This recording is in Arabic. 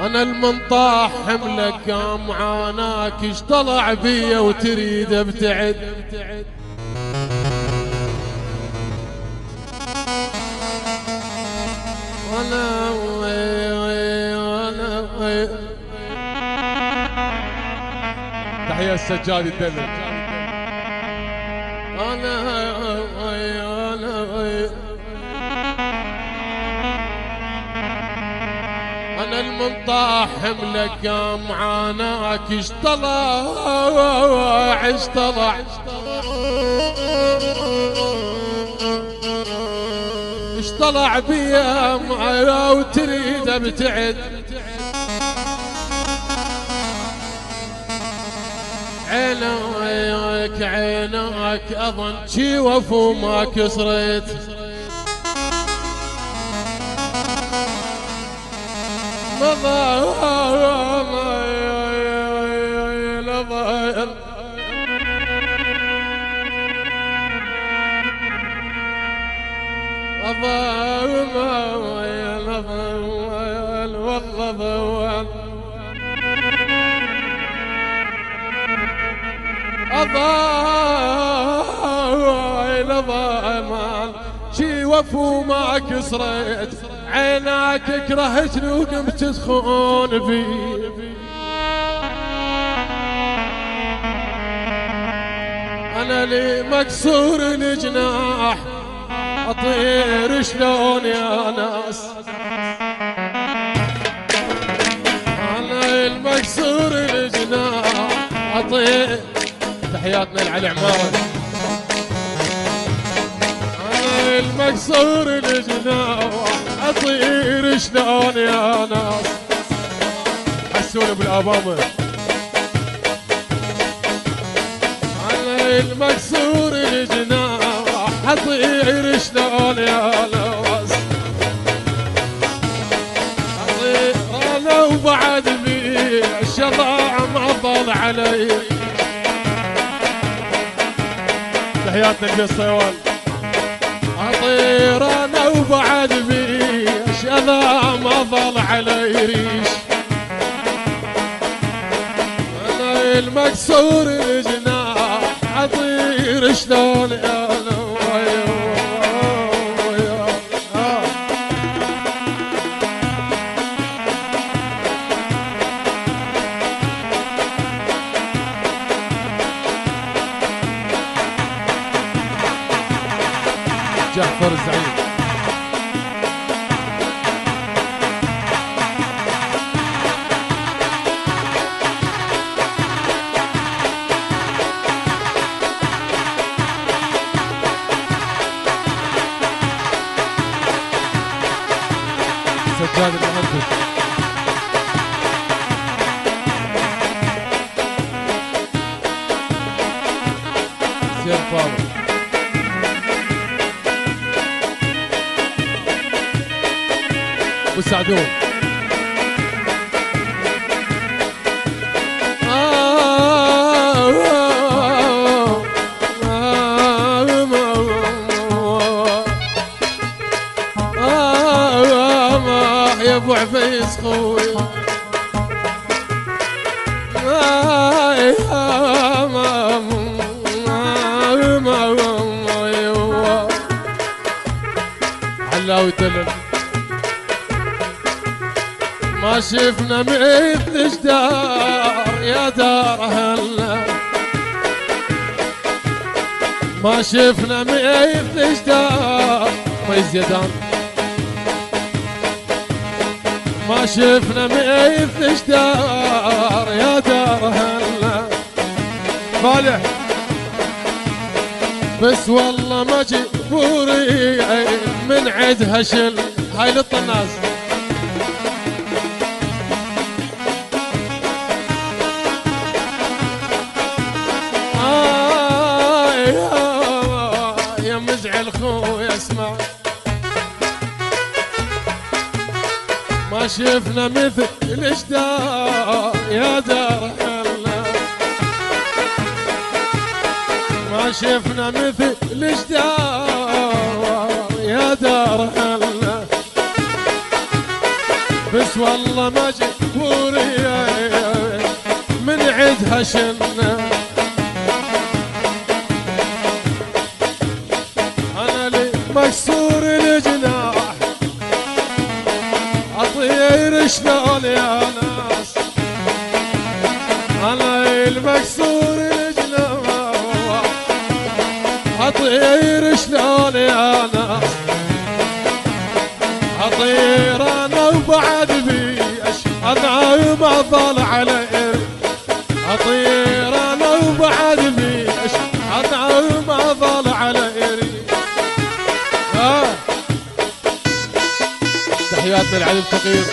انا المنطاح حملك قام عاناك ايش طلع بيا وتريد ابتعد. انا تحية السجاد الدلع. انا المنطاح حملك قام عاناك ايش طلع ايش طلع ايش طلع بيا معايا وتريد ابتعد. عيناك عيناك اظن شي وفو ما كسرت. شي وفو ما كسرت. عيناك كرهتني وقمت تخون بي. انا لي مكسور الجناح اطير شلون يا ناس. انا المكسور الجناح اطير. تحياتنا لعلي عمارة. انا المكسور الجناح اطير شلون يا ناس. حسوني بالابامه. انا المكسور الجناح اطير شلون يا ناس. اطير انا وبعد بي الشضاع ما ضل علي. تحياتنا للصيوان. اطير انا وبعد بي الشذا ما ضل علي ريش. انا المكسور الجناح اطير شلون يا جعفر الزعيم. سجاد المهندس. سير فاضل. وسعدون. يا ابو عفيس خوي. علاوي تلم. ما شفنا مثل جدار يا دار هلا. ما شفنا مثل جدار مي زيدان. ما شفنا مثل جدار يا دار هلا. فالح بس والله ما جبوري من عدها شل. هاي للطناز. يا مزعل خوي اسمع. ما شفنا مثل الاشدار يا دار هلا. ما شفنا مثل الاشدار يا دار هلا. بس والله مجبورية من عدها شنة. أنا لي مكسور الجناح أطير شلون يا ناس، أنا المكسور الجناح أطير شلون يا ناس، أطير أنا وبعد بي أنا ما ضل على إري، أطير أنا وبعد بي أنا ما ضل على إري. تحياتنا لعلي الفقير.